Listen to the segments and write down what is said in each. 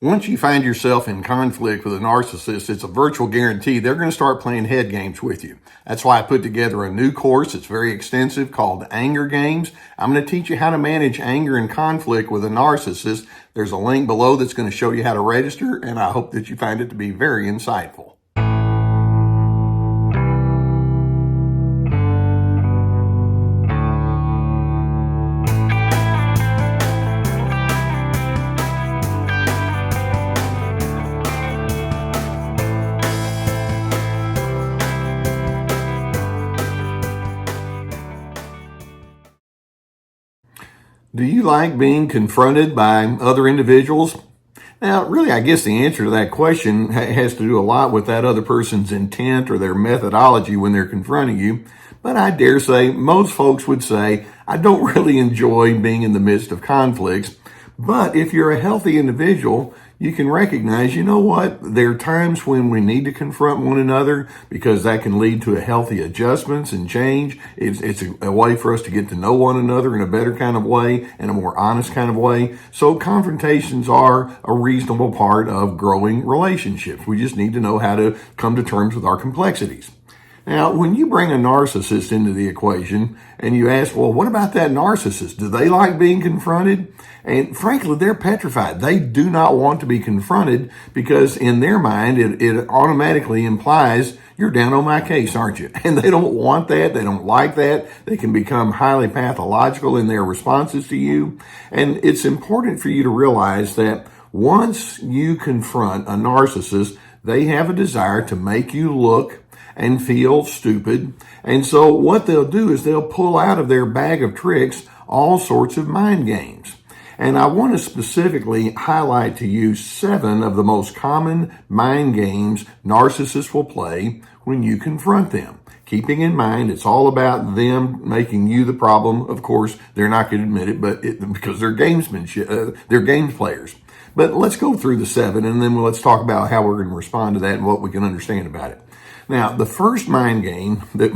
Once you find yourself in conflict with a narcissist, it's a virtual guarantee they're going to start playing head games with you. That's why I put together a new course. It's very extensive called Anger Games. I'm going to teach you how to manage anger and conflict with a narcissist. There's a link below that's going to show you how to register, and I hope that you find it to be very insightful. Do you like being confronted by other individuals? Now, really, I guess the answer to that question has to do a lot with that other person's intent or their methodology when they're confronting you. But I dare say most folks would say, I don't really enjoy being in the midst of conflicts. But if you're a healthy individual, you can recognize, you know what, there are times when we need to confront one another because that can lead to a healthy adjustments and change. It's a way for us to get to know one another in a better kind of way and a more honest kind of way. So confrontations are a reasonable part of growing relationships. We just need to know how to come to terms with our complexities. Now, when you bring a narcissist into the equation and you ask, well, what about that narcissist? Do they like being confronted? And frankly, they're petrified. They do not want to be confronted because in their mind, it automatically implies you're down on my case, aren't you? And they don't want that. They don't like that. They can become highly pathological in their responses to you. And it's important for you to realize that once you confront a narcissist, they have a desire to make you look and feel stupid. And so what they'll do is they'll pull out of their bag of tricks all sorts of mind games. And I want to specifically highlight to you 7 of the most common mind games narcissists will play when you confront them. Keeping in mind, it's all about them making you the problem. Of course, they're not going to admit it, but because they're gamesmanship, they're games players. But let's go through the 7, and then let's talk about how we're going to respond to that and what we can understand about it. Now, the first mind game that,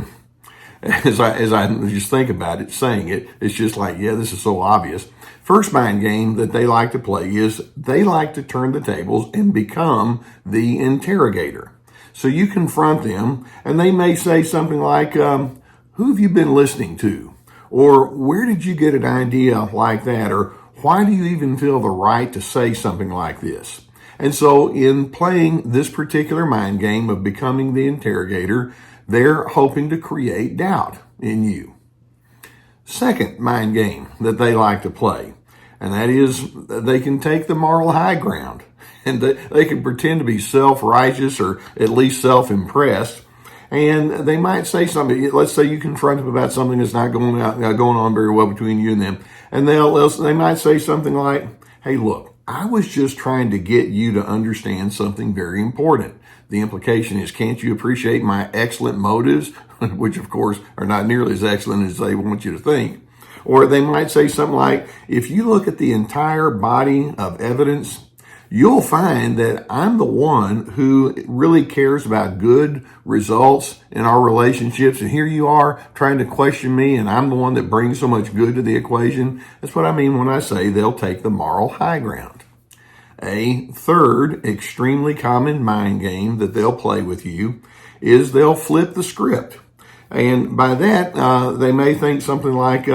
as I just think about it, saying it, it's just like, yeah, this is so obvious. First mind game that they like to play is they like to turn the tables and become the interrogator. So you confront them, and they may say something like, who have you been listening to? Or where did you get an idea like that? Or why do you even feel the right to say something like this? And so in playing this particular mind game of becoming the interrogator, they're hoping to create doubt in you. Second mind game that they like to play, and that is they can take the moral high ground. And they can pretend to be self-righteous or at least self-impressed. And they might say something. Let's say you confront them about something that's not going on very well between you and them. And they might say something like, hey, look, I was just trying to get you to understand something very important. The implication is, can't you appreciate my excellent motives, which of course are not nearly as excellent as they want you to think. Or they might say something like, if you look at the entire body of evidence, you'll find that I'm the one who really cares about good results in our relationships. And here you are trying to question me, and I'm the one that brings so much good to the equation. That's what I mean when I say they'll take the moral high ground. A third extremely common mind game that they'll play with you is they'll flip the script. And by that, they may think something like,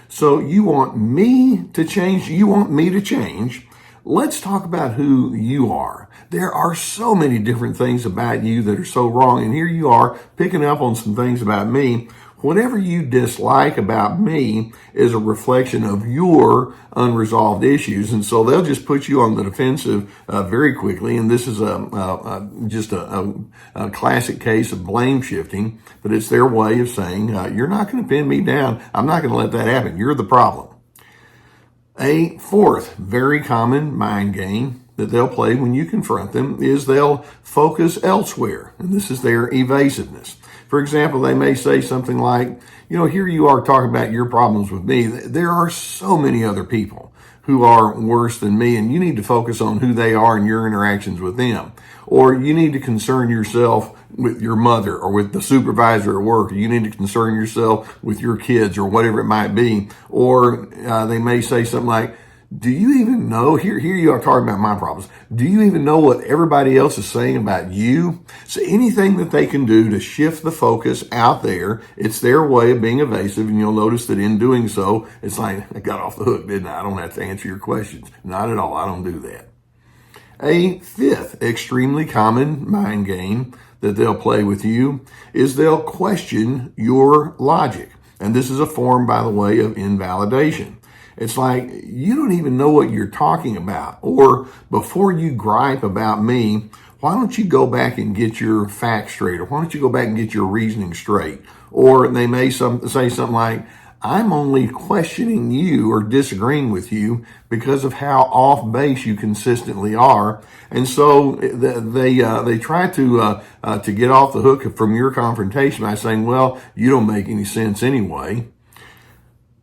so you want me to change? You want me to change? Let's talk about who you are. There are so many different things about you that are so wrong. And here you are picking up on some things about me. Whatever you dislike about me is a reflection of your unresolved issues. And so they'll just put you on the defensive very quickly. And this is just a classic case of blame shifting. But it's their way of saying, you're not going to pin me down. I'm not going to let that happen. You're the problem. A fourth very common mind game that they'll play when you confront them is they'll focus elsewhere. And this is their evasiveness. For example, they may say something like, here you are talking about your problems with me. There are so many other people who are worse than me, and you need to focus on who they are and your interactions with them. Or you need to concern yourself with your mother or with the supervisor at work. You need to concern yourself with your kids or whatever it might be. Or they may say something like, Do you even know, here you are talking about my problems. Do you even know what everybody else is saying about you? So anything that they can do to shift the focus out there, it's their way of being evasive. And you'll notice that in doing so, it's like, I got off the hook, didn't I? I don't have to answer your questions. Not at all. I don't do that. A fifth extremely common mind game that they'll play with you is they'll question your logic. And this is a form, by the way, of invalidation. It's like, you don't even know what you're talking about. Or before you gripe about me, why don't you go back and get your facts straight? Or why don't you go back and get your reasoning straight? Or they may say something like, I'm only questioning you or disagreeing with you because of how off base you consistently are. And so they try to get off the hook from your confrontation by saying, well, you don't make any sense anyway.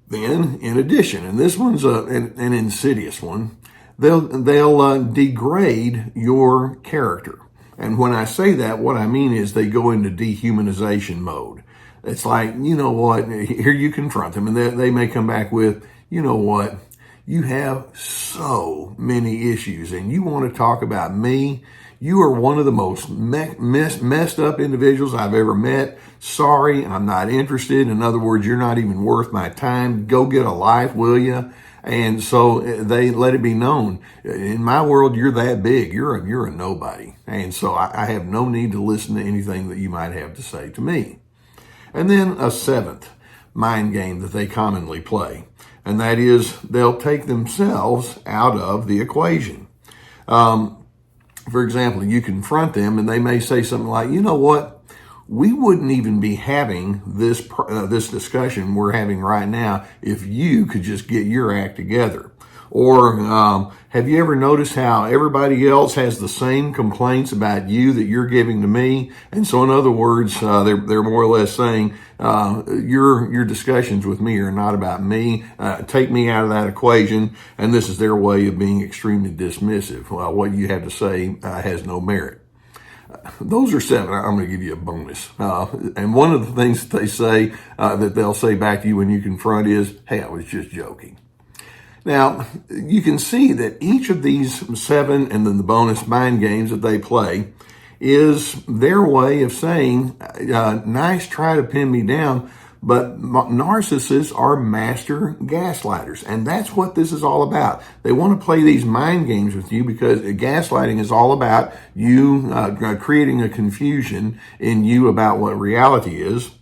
Then, in addition, and this one's an insidious one, they'll degrade your character. And when I say that, what I mean is they go into dehumanization mode. It's like, you know what, here you confront them, and they may come back with, you know what, you have so many issues, and you want to talk about me. You are one of the most messed up individuals I've ever met. Sorry, I'm not interested. In other words, you're not even worth my time. Go get a life, will you? And so they let it be known. In my world, you're that big. You're a nobody. And so I have no need to listen to anything that you might have to say to me. And then a seventh mind game that they commonly play, and that is they'll take themselves out of the equation. For example, you confront them and they may say something like, you know what, we wouldn't even be having this discussion we're having right now if you could just get your act together. Or have you ever noticed how everybody else has the same complaints about you that you're giving to me? And so in other words, they're more or less saying, your discussions with me are not about me. Take me out of that equation. And this is their way of being extremely dismissive. What you have to say has no merit. Those are seven. I'm going to give you a bonus. And one of the things that they say, that they'll say back to you when you confront is, hey, I was just joking. Now, you can see that each of these seven and then the bonus mind games that they play is their way of saying, nice try to pin me down, but narcissists are master gaslighters. And that's what this is all about. They want to play these mind games with you because gaslighting is all about you creating a confusion in you about what reality is.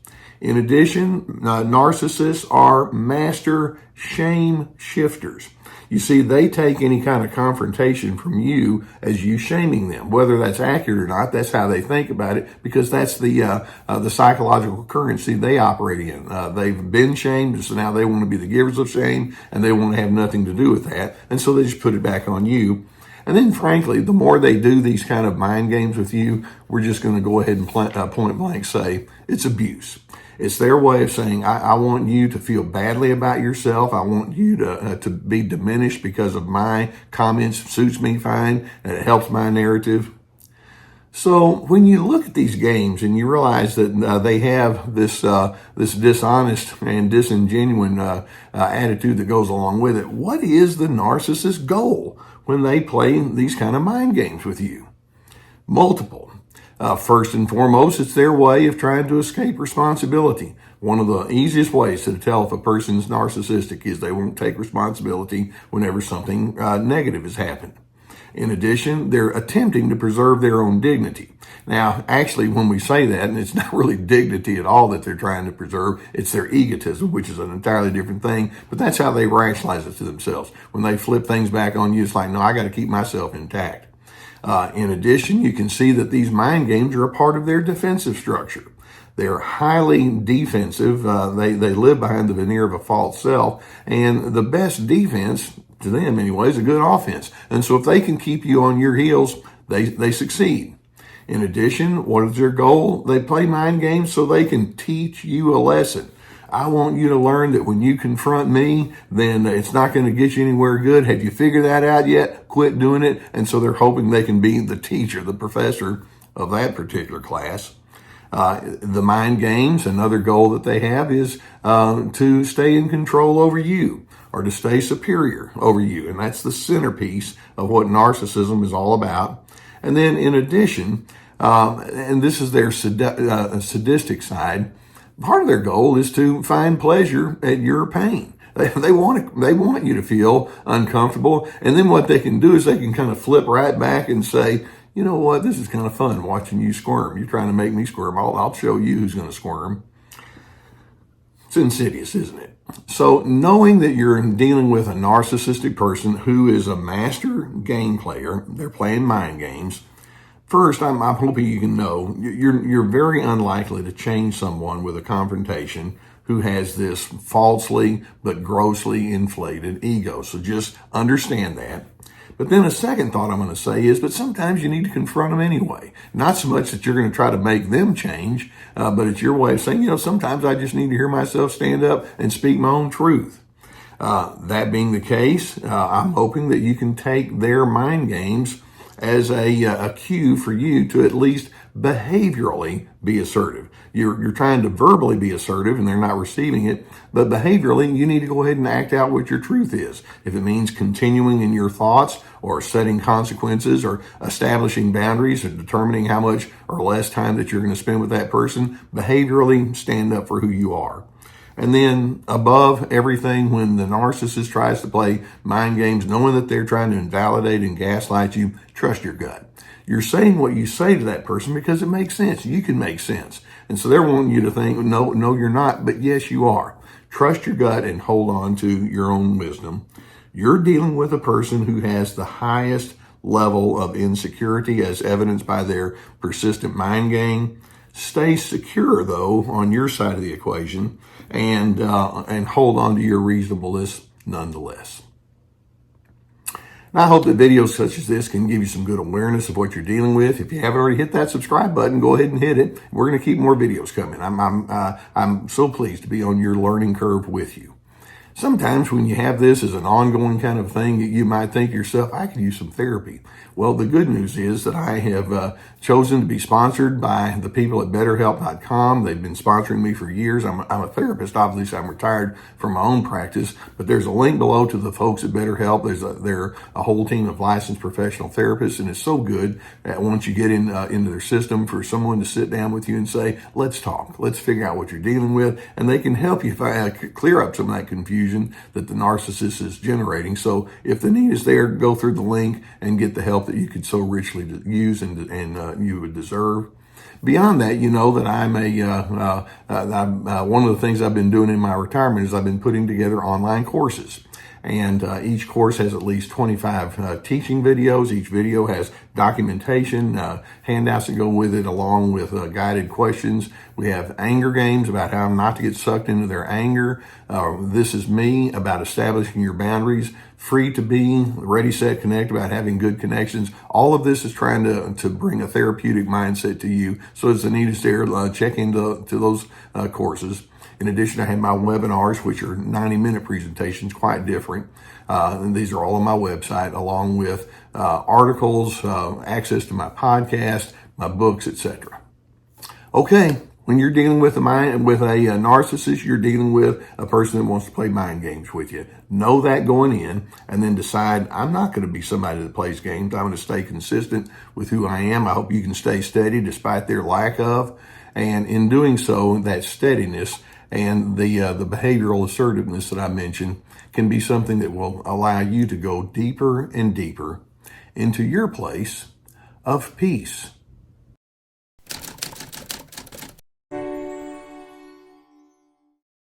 In addition, narcissists are master shame shifters. You see, they take any kind of confrontation from you as you shaming them. Whether that's accurate or not, that's how they think about it, because that's the psychological currency they operate in. They've been shamed, so now they want to be the givers of shame, and they want to have nothing to do with that. And so they just put it back on you. And then, frankly, the more they do these kind of mind games with you, we're just going to go ahead and point blank say it's abuse. It's their way of saying, I want you to feel badly about yourself. I want you to be diminished because of my comments. Suits me fine, and it helps my narrative. So when you look at these games and you realize that they have this dishonest and disingenuous attitude that goes along with it, what is the narcissist's goal when they play these kind of mind games with you? Multiple. First and foremost, it's their way of trying to escape responsibility. One of the easiest ways to tell if a person's narcissistic is they won't take responsibility whenever something negative has happened. In addition, they're attempting to preserve their own dignity. Now, actually, when we say that, and it's not really dignity at all that they're trying to preserve, it's their egotism, which is an entirely different thing, but that's how they rationalize it to themselves. When they flip things back on you, it's like, no, I got to keep myself intact. In addition, you can see that these mind games are a part of their defensive structure. They're highly defensive. They live behind the veneer of a false self, and the best defense, to them anyway, is a good offense. And so if they can keep you on your heels, they succeed. In addition, what is their goal? They play mind games so they can teach you a lesson. I want you to learn that when you confront me, then it's not going to get you anywhere good. Have you figured that out yet? Quit doing it. And so they're hoping they can be the teacher, the professor of that particular class. The mind games, another goal that they have is to stay in control over you. or to stay superior over you. And that's the centerpiece of what narcissism is all about. And then in addition, and this is their sadistic side, part of their goal is to find pleasure at your pain. They want you to feel uncomfortable. And then what they can do is they can kind of flip right back and say, you know what, this is kind of fun watching you squirm. You're trying to make me squirm. I'll show you who's going to squirm. It's insidious, isn't it? So knowing that you're dealing with a narcissistic person who is a master game player, they're playing mind games. First, I'm hoping you can know you're very unlikely to change someone with a confrontation who has this falsely but grossly inflated ego. So just understand that. But then a second thought I'm going to say is, but sometimes you need to confront them anyway. Not so much that you're going to try to make them change, but it's your way of saying, sometimes I just need to hear myself stand up and speak my own truth. That being the case, I'm hoping that you can take their mind games as a cue for you to at least behaviorally be assertive. You're trying to verbally be assertive and they're not receiving it, but behaviorally you need to go ahead and act out what your truth is. If it means continuing in your thoughts or setting consequences or establishing boundaries or determining how much or less time that you're going to spend with that person, behaviorally stand up for who you are. And then above everything, when the narcissist tries to play mind games, knowing that they're trying to invalidate and gaslight you, trust your gut. You're saying what you say to that person because it makes sense. You can make sense. And so they're wanting you to think, no, you're not, but yes, you are. Trust your gut and hold on to your own wisdom. You're dealing with a person who has the highest level of insecurity as evidenced by their persistent mind game. Stay secure, though, on your side of the equation and hold on to your reasonableness nonetheless. And I hope that videos such as this can give you some good awareness of what you're dealing with. If you haven't already hit that subscribe button, go ahead and hit it. We're going to keep more videos coming. I'm so pleased to be on your learning curve with you. Sometimes when you have this as an ongoing kind of thing, you might think to yourself, I could use some therapy. Well, the good news is that I have chosen to be sponsored by the people at BetterHelp.com. They've been sponsoring me for years. I'm a therapist. Obviously, I'm retired from my own practice, but there's a link below to the folks at BetterHelp. They're a whole team of licensed professional therapists, and it's so good that once you get into their system for someone to sit down with you and say, let's talk. Let's figure out what you're dealing with, and they can help you clear up some of that confusion that the narcissist is generating. So if the need is there, go through the link and get the help that you could so richly use and you would deserve. Beyond that, you know that I'm one of the things I've been doing in my retirement is I've been putting together online courses. And each course has at least 25 teaching videos. Each video has documentation, handouts that go with it, along with guided questions. We have anger games about how not to get sucked into their anger. This is me about establishing your boundaries. Free to be, ready, set, connect, about having good connections. All of this is trying to bring a therapeutic mindset to you. So as the need is there, check into those courses. In addition, I have my webinars, which are 90-minute presentations, quite different. And these are all on my website, along with articles, access to my podcast, my books, etc. Okay, when you're dealing with a narcissist, you're dealing with a person that wants to play mind games with you. Know that going in, and then decide, I'm not going to be somebody that plays games. I'm going to stay consistent with who I am. I hope you can stay steady despite their lack of. And in doing so, that steadiness and the behavioral assertiveness that I mentioned can be something that will allow you to go deeper and deeper into your place of peace.